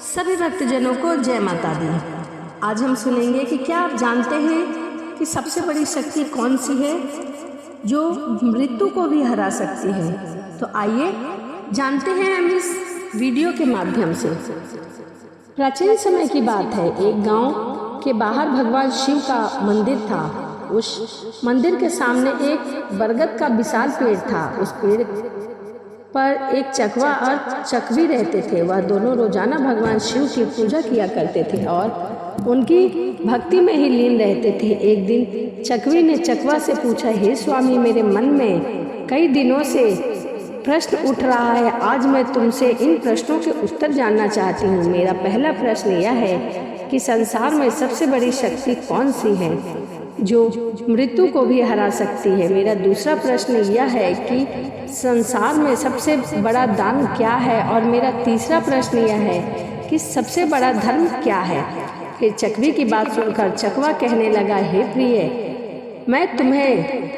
सभी भक्तजनों को जय माता दी। आज हम सुनेंगे कि क्या आप जानते हैं कि सबसे बड़ी शक्ति कौन सी है जो मृत्यु को भी हरा सकती है। तो आइए जानते हैं हम इस वीडियो के माध्यम से। प्राचीन समय की बात है, एक गांव के बाहर भगवान शिव का मंदिर था। उस मंदिर के सामने एक बरगद का विशाल पेड़ था। उस पेड़ पर एक चकवा और चकवी रहते थे। वह दोनों रोजाना भगवान शिव की पूजा किया करते थे और उनकी भक्ति में ही लीन रहते थे। एक दिन चकवी ने चकवा से पूछा, हे स्वामी, मेरे मन में कई दिनों से प्रश्न उठ रहा है। आज मैं तुमसे इन प्रश्नों के उत्तर जानना चाहती हूँ। मेरा पहला प्रश्न यह है कि संसार में सबसे बड़ी शक्ति कौन सी है जो मृत्यु को भी हरा सकती है। मेरा दूसरा प्रश्न यह है कि संसार में सबसे बड़ा दान क्या है। और मेरा तीसरा प्रश्न यह है कि सबसे बड़ा धर्म क्या है। फिर चकवी की बात सुनकर चकवा कहने लगा, हे प्रिय, मैं तुम्हें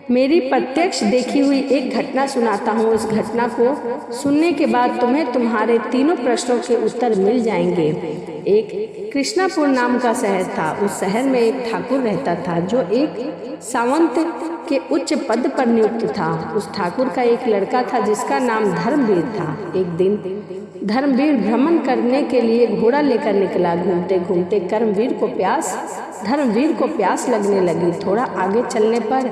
मेरी प्रत्यक्ष देखी हुई एक घटना सुनाता हूँ। उस घटना को सुनने के बाद तुम्हें तुम्हारे तीनों प्रश्नों के उत्तर मिल जाएंगे। एक कृष्णापुर नाम का शहर था। उस शहर में एक ठाकुर रहता था जो एक सावंत के उच्च पद पर नियुक्त था। उस ठाकुर का एक लड़का था जिसका नाम धर्मवीर था। एक दिन धर्मवीर भ्रमण करने के लिए घोड़ा लेकर निकला। घूमते घूमते धर्मवीर को प्यास लगने लगी। थोड़ा आगे चलने पर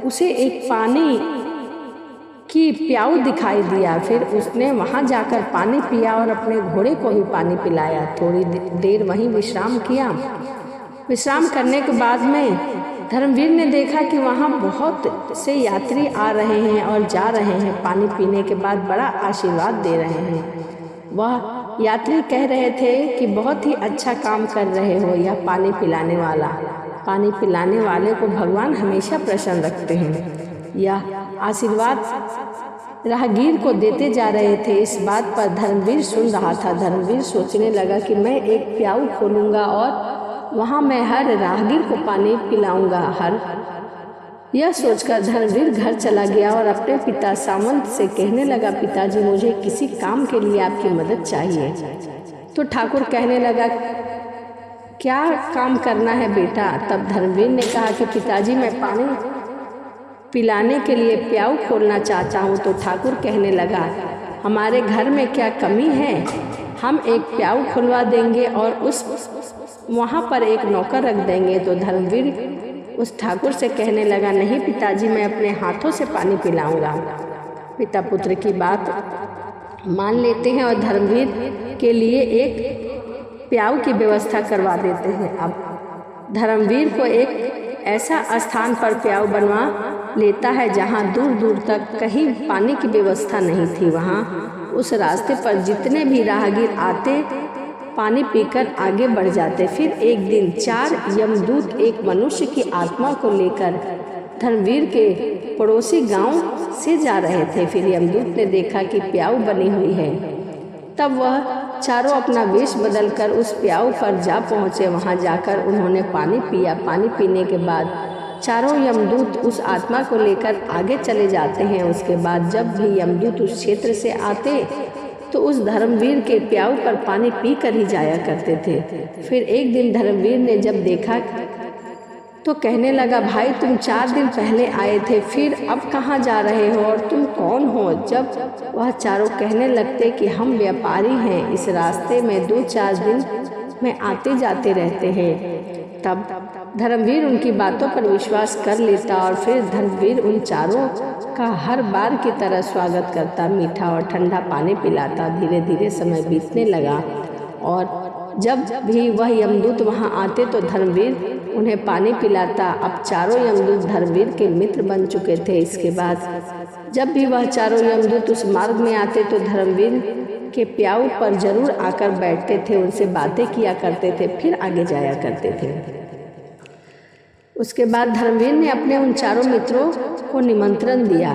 उसे एक पानी की प्याऊ दिखाई दिया। फिर उसने वहां जाकर पानी पिया और अपने घोड़े को भी पानी पिलाया। थोड़ी देर वहीं विश्राम किया। विश्राम करने के बाद में धर्मवीर ने देखा कि वहां बहुत से यात्री आ रहे हैं और जा रहे हैं। पानी पीने के बाद बड़ा आशीर्वाद दे रहे हैं। वह यात्री कह रहे थे कि बहुत ही अच्छा काम कर रहे हो यह पानी पिलाने वाला। पानी पिलाने वाले को भगवान हमेशा प्रसन्न रखते हैं। यह आशीर्वाद राहगीर को देते जा रहे थे। इस बात पर धर्मवीर सुन रहा था। धर्मवीर सोचने लगा कि मैं एक प्याऊ खोलूंगा और वहां मैं हर राहगीर को पानी पिलाऊंगा। यह सोचकर धर्मवीर घर चला गया और अपने पिता सावंत से कहने लगा, पिताजी, मुझे किसी काम के लिए आपकी मदद चाहिए। तो ठाकुर कहने लगा, क्या काम करना है बेटा। तब धर्मवीर ने कहा कि पिताजी, मैं पानी पिलाने के लिए प्याऊ खोलना चाहता हूँ। तो ठाकुर कहने लगा, हमारे घर में क्या कमी है, हम एक प्याऊ खुलवा देंगे और वहाँ पर एक नौकर रख देंगे। तो धर्मवीर उस ठाकुर से कहने लगा, नहीं पिताजी, मैं अपने हाथों से पानी पिलाऊंगा। पिता पुत्र की बात मान लेते हैं और धर्मवीर के लिए एक प्याऊ की व्यवस्था करवा देते हैं। अब धर्मवीर को एक ऐसा स्थान पर प्याऊ बनवा लेता है जहां दूर दूर तक कहीं पानी की व्यवस्था नहीं थी। वहां उस रास्ते पर जितने भी राहगीर आते पानी पीकर आगे बढ़ जाते। फिर एक दिन 4 यमदूत एक मनुष्य की आत्मा को लेकर धर्मवीर के पड़ोसी गांव से जा रहे थे। फिर यमदूत ने देखा कि प्याऊ बनी हुई है। तब वह चारों अपना वेश बदलकर उस प्याऊ पर जा पहुँचे। वहाँ जाकर उन्होंने पानी पिया। पानी पीने के बाद चारों यमदूत उस आत्मा को लेकर आगे चले जाते हैं। उसके बाद जब भी यमदूत उस क्षेत्र से आते तो उस धर्मवीर के प्याऊ पर पानी पी कर ही जाया करते थे। फिर एक दिन धर्मवीर ने जब देखा तो कहने लगा, भाई, तुम 4 दिन पहले आए थे, फिर अब कहाँ जा रहे हो और तुम कौन हो। जब वह चारों कहने लगते कि हम व्यापारी हैं, इस रास्ते में 2-4 दिन में आते जाते रहते हैं। तब धर्मवीर उनकी बातों पर विश्वास कर लेता और फिर धर्मवीर उन चारों का हर बार की तरह स्वागत करता, मीठा और ठंडा पानी पिलाता। धीरे धीरे समय बीतने लगा और जब भी वह यमदूत वहां आते तो धर्मवीर उन्हें पानी पिलाता। अब चारों यमदूत धर्मवीर के मित्र बन चुके थे। इसके बाद जब भी वह चारों यमदूत उस मार्ग में आते तो धर्मवीर के प्याऊ पर जरूर आकर बैठते थे, उनसे बातें किया करते थे, फिर आगे जाया करते थे। उसके बाद धर्मवीर ने अपने उन चारों मित्रों को निमंत्रण दिया।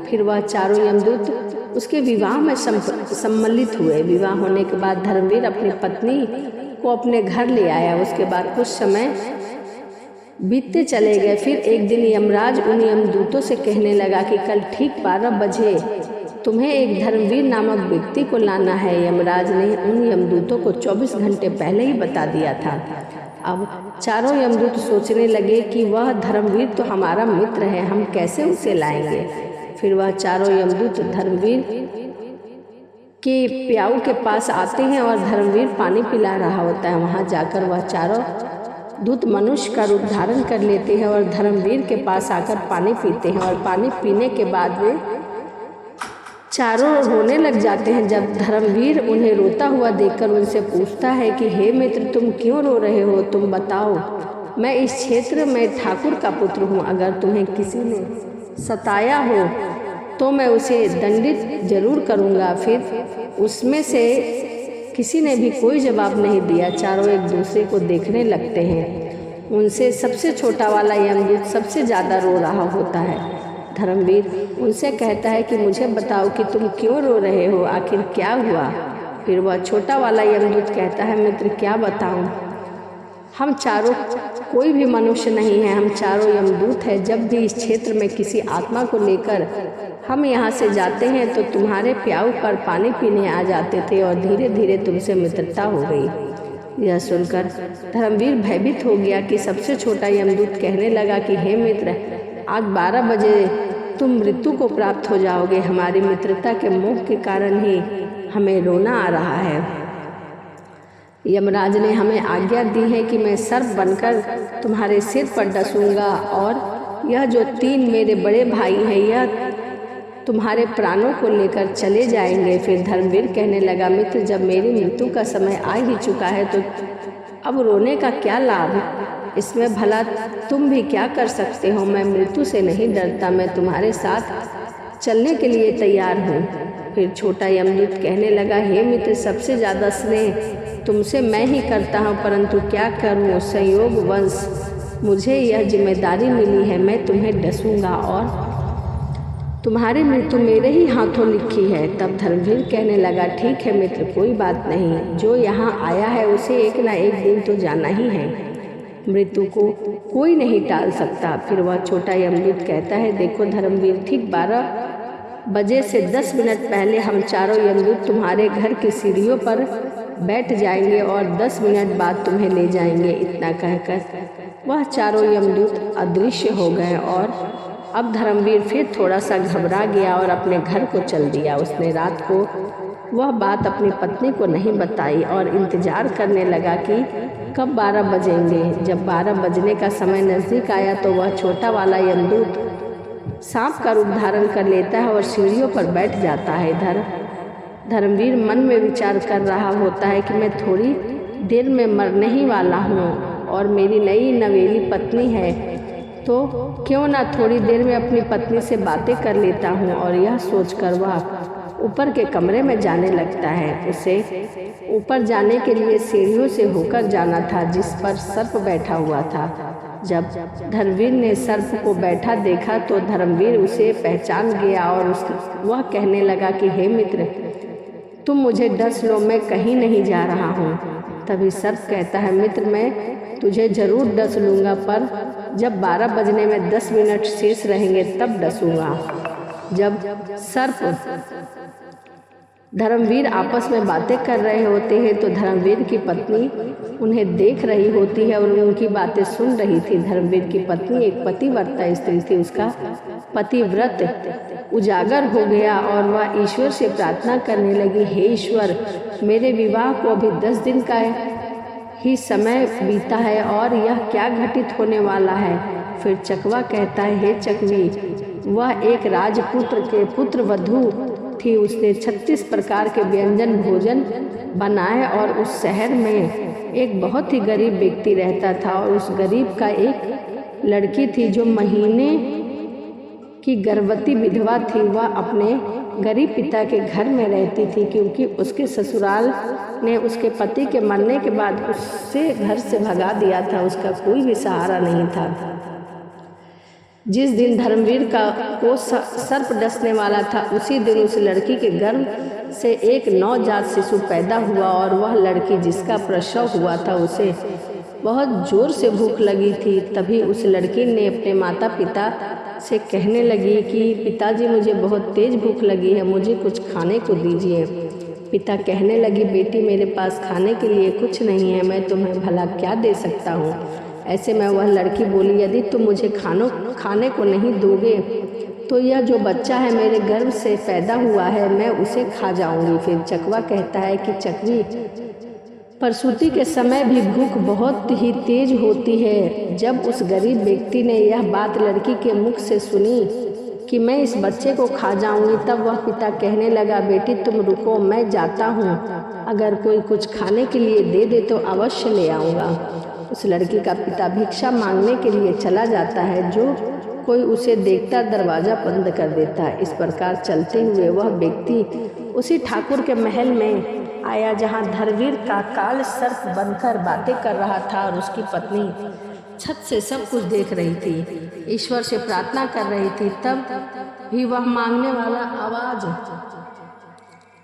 फिर वह चारों यमदूत उसके विवाह में सम्मिलित हुए। विवाह होने के बाद धर्मवीर अपनी पत्नी को अपने घर ले आया। उसके बाद कुछ समय बीतते चले गए। फिर एक दिन यमराज उन यमदूतों से कहने लगा कि कल ठीक 12 बजे तुम्हें एक धर्मवीर नामक व्यक्ति को लाना है। यमराज ने उन यमदूतों को 24 घंटे पहले ही बता दिया था। अब चारों यमदूत सोचने लगे कि वह धर्मवीर तो हमारा मित्र है, हम कैसे उसे लाएंगे। फिर वह चारों यमदूत धर्मवीर के प्याऊ के पास आते हैं और धर्मवीर पानी पिला रहा होता है। वहाँ जाकर वह चारों दूत मनुष्य का रूप धारण कर लेते हैं और धर्मवीर के पास आकर पानी पीते हैं। और पानी पीने के बाद वे चारों रोने लग जाते हैं। जब धर्मवीर उन्हें रोता हुआ देखकर उनसे पूछता है कि हे मित्र, तुम क्यों रो रहे हो? तुम बताओ, मैं इस क्षेत्र में ठाकुर का पुत्र हूँ। अगर तुम्हें किसी ने सताया हो तो मैं उसे दंडित जरूर करूँगा। फिर उसमें से किसी ने भी कोई जवाब नहीं दिया। चारों एक दूसरे को देखने लगते हैं। उनसे सबसे छोटा वाला यमदूत सबसे ज़्यादा रो रहा होता है। धर्मवीर उनसे कहता है कि मुझे बताओ कि तुम क्यों रो रहे हो, आखिर क्या हुआ? फिर वह छोटा वाला यमदूत कहता है, मित्र क्या बताऊं, हम चारों कोई भी मनुष्य नहीं है, हम चारों यमदूत हैं। जब भी इस क्षेत्र में किसी आत्मा को लेकर हम यहाँ से जाते हैं तो तुम्हारे प्याऊ पर पानी पीने आ जाते थे और धीरे धीरे तुमसे मित्रता हो गई। यह सुनकर धर्मवीर भयभीत हो गया कि सबसे छोटा यमदूत कहने लगा कि हे मित्र, आज 12 बजे तुम मृत्यु को प्राप्त हो जाओगे। हमारी मित्रता के मोह के कारण ही हमें रोना आ रहा है। यमराज ने हमें आज्ञा दी है कि मैं सर्प बनकर तुम्हारे सिर पर डसूंगा और यह जो 3 मेरे बड़े भाई हैं यह तुम्हारे प्राणों को लेकर चले जाएंगे। फिर धर्मवीर कहने लगा, मित्र जब मेरी मृत्यु का समय आ ही चुका है तो अब रोने का क्या लाभ? इसमें भला तुम भी क्या कर सकते हो? मैं मृत्यु से नहीं डरता, मैं तुम्हारे साथ चलने के लिए तैयार हूँ। फिर छोटा यमदूत कहने लगा, हे मित्र सबसे ज़्यादा स्नेह तुमसे मैं ही करता हूँ, परंतु क्या करूँ, संयोगवश मुझे यह जिम्मेदारी मिली है। मैं तुम्हें डसूंगा और तुम्हारी मृत्यु मेरे ही हाथों लिखी है। तब धर्मवीर कहने लगा, ठीक है मित्र, कोई बात नहीं, जो यहाँ आया है उसे एक ना एक दिन तो जाना ही है, मृत्यु को कोई नहीं टाल सकता। फिर वह छोटा यमदूत कहता है, देखो धर्मवीर, ठीक 12 बजे से 10 मिनट पहले हम चारों यमदूत तुम्हारे घर की सीढ़ियों पर बैठ जाएंगे और 10 मिनट बाद तुम्हें ले जाएंगे। इतना कहकर वह चारों यमदूत अदृश्य हो गए और अब धर्मवीर फिर थोड़ा सा घबरा गया और अपने घर को चल दिया। उसने रात को वह बात अपनी पत्नी को नहीं बताई और इंतजार करने लगा कि कब 12 बजेंगे। जब 12 बजने का समय नज़दीक आया तो वह छोटा वाला यमदूत सांप का रूप धारण कर लेता है और सीढ़ियों पर बैठ जाता है। धर्मवीर मन में विचार कर रहा होता है कि मैं थोड़ी देर में मरने ही वाला हूँ और मेरी नई नवेली पत्नी है, तो क्यों ना थोड़ी देर में अपनी पत्नी से बातें कर लेता हूँ। और यह सोचकर वह ऊपर के कमरे में जाने लगता है। उसे ऊपर जाने के लिए सीढ़ियों से होकर जाना था जिस पर सर्प बैठा हुआ था। जब धर्मवीर ने सर्प को बैठा देखा तो धर्मवीर उसे पहचान गया और वह कहने लगा कि हे मित्र, तुम मुझे डस लो, मैं कहीं नहीं जा रहा हूँ। तभी सर्प कहता है, मित्र मैं तुझे जरूर डस लूँगा, पर जब 12 बजने में 10 मिनट शेष रहेंगे तब डसूँगा। जब सर्प धर्मवीर आपस में बातें कर रहे होते हैं तो धर्मवीर की पत्नी उन्हें देख रही होती है और उनकी बातें सुन रही थी। धर्मवीर की पत्नी एक पतिव्रता स्त्री थी। उसका पतिव्रत उजागर हो गया और वह ईश्वर से प्रार्थना करने लगी, हे ईश्वर, मेरे विवाह को अभी 10 दिन का ही समय बीता है और यह क्या घटित होने वाला है। फिर चकवा कहता है, हे चकवी, वह एक राजपुत्र के पुत्र वधू थी। उसने 36 प्रकार के व्यंजन भोजन बनाए और उस शहर में एक बहुत ही गरीब व्यक्ति रहता था और उस गरीब का एक लड़की थी जो महीने की गर्भवती विधवा थी। वह अपने गरीब पिता के घर में रहती थी क्योंकि उसके ससुराल ने उसके पति के मरने के बाद उससे घर से भगा दिया था। उसका कोई भी सहारा नहीं था। जिस दिन धर्मवीर को सर्प डसने वाला था उसी दिन उस लड़की के गर्भ से एक नवजात शिशु पैदा हुआ और वह लड़की जिसका प्रसव हुआ था उसे बहुत जोर से भूख लगी थी। तभी उस लड़की ने अपने माता पिता से कहने लगी कि पिताजी मुझे बहुत तेज़ भूख लगी है, मुझे कुछ खाने को दीजिए। पिता कहने लगी बेटी मेरे पास खाने के लिए कुछ नहीं है, मैं तुम्हें भला क्या दे सकता हूँ। ऐसे में वह लड़की बोली यदि तुम मुझे खाने को नहीं दोगे तो यह जो बच्चा है मेरे गर्भ से पैदा हुआ है मैं उसे खा जाऊंगी। फिर चकवा कहता है कि चकवी प्रसूति के समय भी भूख बहुत ही तेज होती है। जब उस गरीब व्यक्ति ने यह बात लड़की के मुख से सुनी कि मैं इस बच्चे को खा जाऊंगी, तब वह पिता कहने लगा बेटी तुम रुको, मैं जाता हूँ, अगर कोई कुछ खाने के लिए दे दे तो अवश्य ले आऊँगा। उस लड़की का पिता भिक्षा मांगने के लिए चला जाता है, जो कोई उसे देखता दरवाज़ा बंद कर देता है। इस प्रकार चलते हुए वह व्यक्ति उसी ठाकुर के महल में आया जहाँ धरवीर का काल सर्प बनकर बातें कर रहा था और उसकी पत्नी छत से सब कुछ देख रही थी, ईश्वर से प्रार्थना कर रही थी। तब भी वह मांगने वाला आवाज़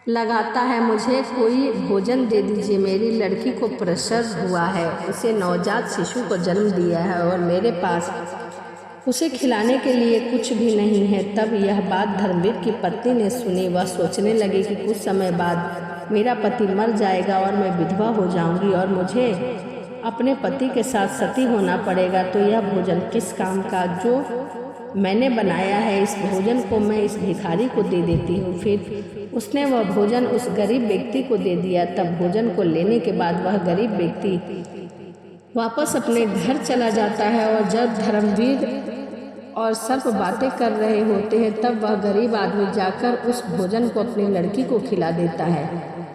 लगाता है मुझे कोई भोजन दे दीजिए, मेरी लड़की को प्रसव हुआ है, उसे नवजात शिशु को जन्म दिया है और मेरे पास उसे खिलाने के लिए कुछ भी नहीं है। तब यह बात धर्मवीर की पत्नी ने सुनी। वह सोचने लगी कि कुछ समय बाद मेरा पति मर जाएगा और मैं विधवा हो जाऊंगी और मुझे अपने पति के साथ सती होना पड़ेगा, तो यह भोजन किस काम का जो मैंने बनाया है, इस भोजन को मैं इस भिखारी को दे देती हूँ। फिर उसने वह भोजन उस गरीब व्यक्ति को दे दिया। तब भोजन को लेने के बाद वह गरीब व्यक्ति वापस अपने घर चला जाता है और जब धर्मवीर और सर्प बातें कर रहे होते हैं तब वह गरीब आदमी जाकर उस भोजन को अपनी लड़की को खिला देता है।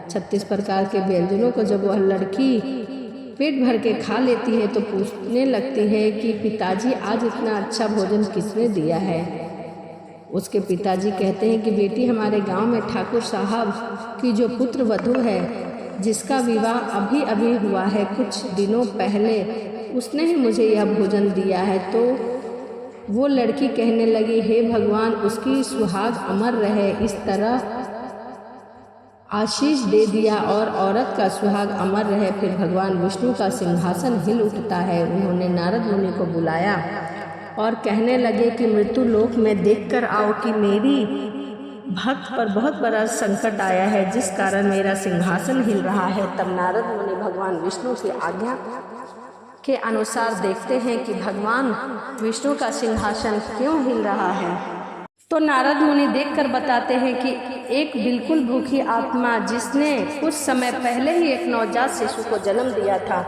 36 प्रकार के व्यंजनों को जब वह लड़की पेट भर के खा लेती है तो पूछने लगती है कि पिताजी आज इतना अच्छा भोजन किसने दिया है। उसके पिताजी कहते हैं कि बेटी हमारे गांव में ठाकुर साहब की जो पुत्र वधू है जिसका विवाह अभी अभी हुआ है, कुछ दिनों पहले उसने ही मुझे यह भोजन दिया है। तो वो लड़की कहने लगी हे भगवान उसकी सुहाग अमर रहे, इस तरह आशीष दे दिया और औरत का सुहाग अमर रहे। फिर भगवान विष्णु का सिंहासन हिल उठता है। उन्होंने नारद मुनि को बुलाया और कहने लगे कि मृत्यु लोक में देखकर आओ कि मेरी भक्त पर बहुत बड़ा संकट आया है जिस कारण मेरा सिंहासन हिल रहा है। तब नारद मुनि भगवान विष्णु की आज्ञा के अनुसार देखते हैं कि भगवान विष्णु का सिंहासन क्यों हिल रहा है। तो नारद मुनि देखकर बताते हैं कि एक बिल्कुल भूखी आत्मा जिसने कुछ समय पहले ही एक नवजात शिशु को जन्म दिया था,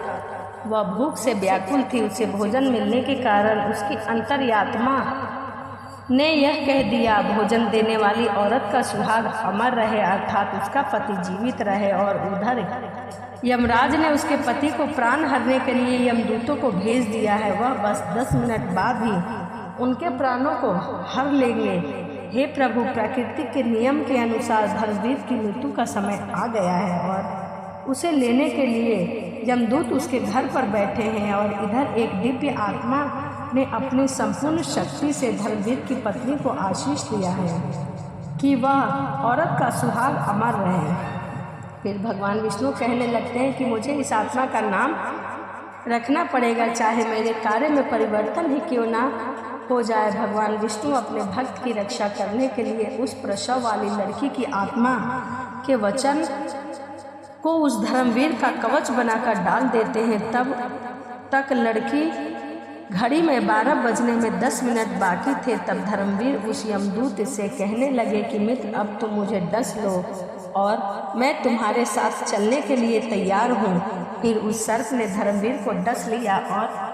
वह भूख से व्याकुल थी। उसे भोजन मिलने के कारण उसकी अंतर्यात्मा ने यह कह दिया भोजन देने वाली औरत का सुहाग अमर रहे, अर्थात उसका पति जीवित रहे। और उधर यमराज ने उसके पति को प्राण हरने के लिए यमदूतों को भेज दिया है, वह बस 10 मिनट बाद ही उनके प्राणों को हर लेंगे। हे प्रभु, प्रकृति के नियम के अनुसार धर्मवीर की मृत्यु का समय आ गया है और उसे लेने के लिए यमदूत उसके घर पर बैठे हैं। और इधर एक दिव्य आत्मा ने अपनी संपूर्ण शक्ति से धर्मवीर की पत्नी को आशीष दिया है कि वह औरत का सुहाग अमर रहे। फिर भगवान विष्णु कहने लगते हैं कि मुझे इस आत्मा का नाम रखना पड़ेगा, चाहे मेरे कार्य में परिवर्तन ही क्यों ना हो जाए। भगवान विष्णु अपने भक्त की रक्षा करने के लिए उस प्रसव वाली लड़की की आत्मा के वचन को उस धर्मवीर का कवच बनाकर डाल देते हैं। तब तक लड़की घड़ी में 12 बजने में 10 मिनट बाकी थे। तब धर्मवीर उस यमदूत से कहने लगे कि मित्र, अब तुम मुझे डस लो और मैं तुम्हारे साथ चलने के लिए तैयार हूँ। फिर उस सर्प ने धर्मवीर को डस लिया और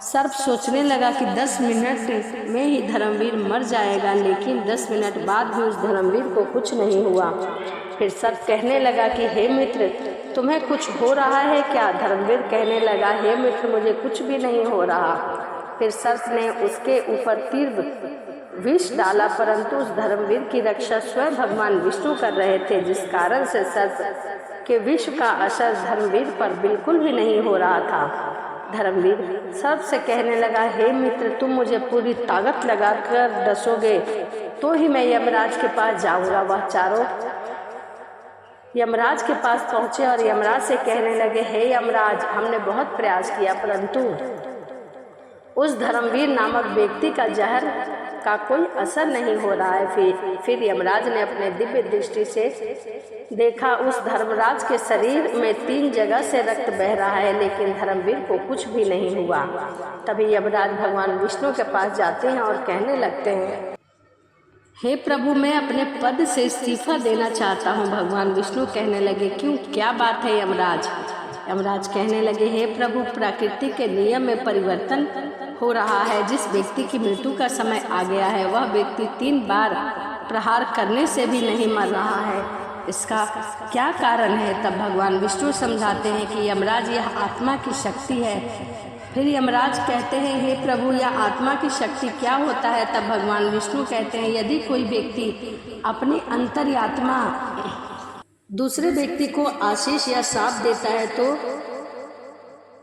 सर्प सोचने लगा कि 10 मिनट में ही धर्मवीर मर जाएगा, लेकिन 10 मिनट बाद भी उस धर्मवीर को कुछ नहीं हुआ। फिर सर्प कहने लगा कि हे मित्र, तुम्हें कुछ हो रहा है क्या? धर्मवीर कहने लगा हे मित्र, मुझे कुछ भी नहीं हो रहा। फिर सर्प ने उसके ऊपर तीव्र विष डाला, परंतु उस धर्मवीर की रक्षा स्वयं भगवान विष्णु कर रहे थे, जिस कारण से सर्प के विष का असर धर्मवीर पर बिल्कुल भी नहीं हो रहा था। धर्मवीर सर्प से कहने लगा हे मित्र, तुम मुझे पूरी ताकत लगाकर डसोगे तो ही मैं यमराज के पास जाऊंगा। वह चारों यमराज के पास पहुंचे और यमराज से कहने लगे हे यमराज, हमने बहुत प्रयास किया परंतु उस धर्मवीर नामक व्यक्ति का जहर का कोई असर नहीं हो रहा है। फिर यमराज ने अपने दिव्य दृष्टि से देखा, उस धर्मराज के शरीर में 3 जगह से रक्त बह रहा है, लेकिन धर्मवीर को कुछ भी नहीं हुआ। तभी यमराज भगवान विष्णु के पास जाते हैं और कहने लगते हैं, हे प्रभु, मैं अपने पद से इस्तीफा देना चाहता हूँ। भगवान विष्णु कहने लगे, क्यों, क्या बात है यमराज? यमराज कहने लगे, हे प्रभु, प्रकृति के नियम में परिवर्तन हो रहा है। जिस व्यक्ति की मृत्यु का समय आ गया है, वह व्यक्ति 3 बार प्रहार करने से भी नहीं मर रहा है। इसका क्या कारण है? तब भगवान विष्णु समझाते हैं कि यमराज, यह आत्मा की शक्ति है। फिर यमराज कहते हैं, हे प्रभु, यह आत्मा की शक्ति क्या होता है? तब भगवान विष्णु कहते हैं, यदि कोई व्यक्ति अपनी अंतर्यात्मा दूसरे व्यक्ति को आशीष या श्राप देता है तो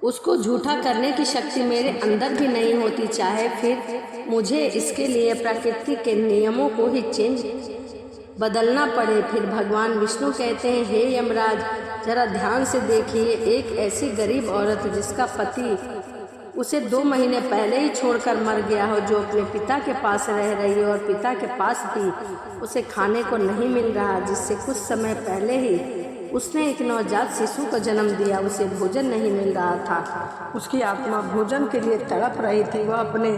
उसको झूठा करने की शक्ति मेरे अंदर भी नहीं होती, चाहे फिर मुझे इसके लिए प्रकृति के नियमों को ही बदलना पड़े। फिर भगवान विष्णु कहते हैं, हे यमराज, जरा ध्यान से देखिए, एक ऐसी गरीब औरत जिसका पति उसे 2 महीने पहले ही छोड़कर मर गया हो, जो अपने पिता के पास रह रही है और पिता के पास भी उसे खाने को नहीं मिल रहा, जिससे कुछ समय पहले ही उसने एक नवजात शिशु को जन्म दिया, उसे भोजन नहीं मिल रहा था। उसकी आत्मा भोजन के लिए तड़प रही थी। वह अपने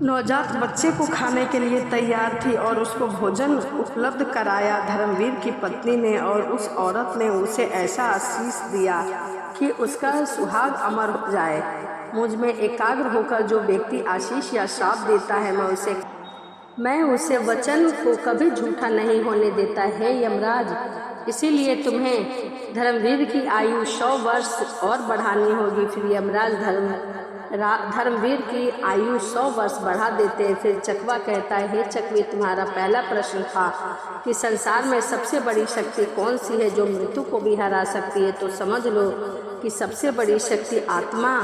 नवजात बच्चे को खाने के लिए तैयार थी और उसको भोजन उपलब्ध कराया धर्मवीर की पत्नी ने, और उस औरत ने उसे ऐसा आशीष दिया कि उसका सुहाग अमर हो जाए। मुझ में एकाग्र होकर जो व्यक्ति आशीष या श्राप देता है, मैं उसे वचन को कभी झूठा नहीं होने देता है यमराज। इसीलिए तुम्हें धर्मवीर की आयु 100 वर्ष और बढ़ानी होगी। फिर यमराज धर्मवीर की आयु 100 वर्ष बढ़ा देते हैं। फिर चकवा कहता है, हे चकवी, तुम्हारा पहला प्रश्न था कि संसार में सबसे बड़ी शक्ति कौन सी है जो मृत्यु को भी हरा सकती है, तो समझ लो कि सबसे बड़ी शक्ति आत्मा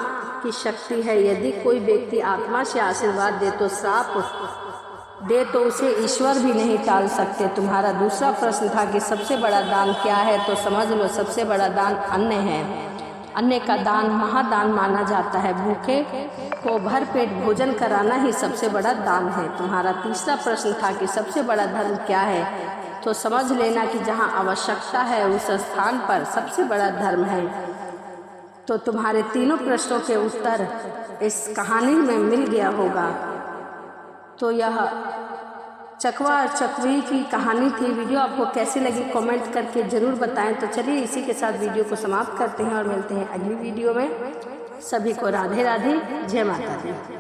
की शक्ति है। यदि कोई व्यक्ति आत्मा से आशीर्वाद दे तो श्राप दे तो उसे ईश्वर भी नहीं टाल सकते। तुम्हारा दूसरा प्रश्न था कि सबसे बड़ा दान क्या है, तो समझ लो सबसे बड़ा दान अन्न है। अन्न का दान महादान माना जाता है। भूखे को भरपेट भोजन कराना ही सबसे बड़ा दान है। तुम्हारा तीसरा प्रश्न था कि सबसे बड़ा धर्म क्या है, तो समझ लेना कि जहाँ आवश्यकता है उस स्थान पर सबसे बड़ा धर्म है। तो तुम्हारे तीनों प्रश्नों के उत्तर इस कहानी में मिल गया होगा। तो यह चकवा और चकवी की कहानी थी। वीडियो आपको कैसी लगी कमेंट करके ज़रूर बताएं। तो चलिए इसी के साथ वीडियो को समाप्त करते हैं और मिलते हैं अगली वीडियो में। सभी को राधे राधे, जय माता दी।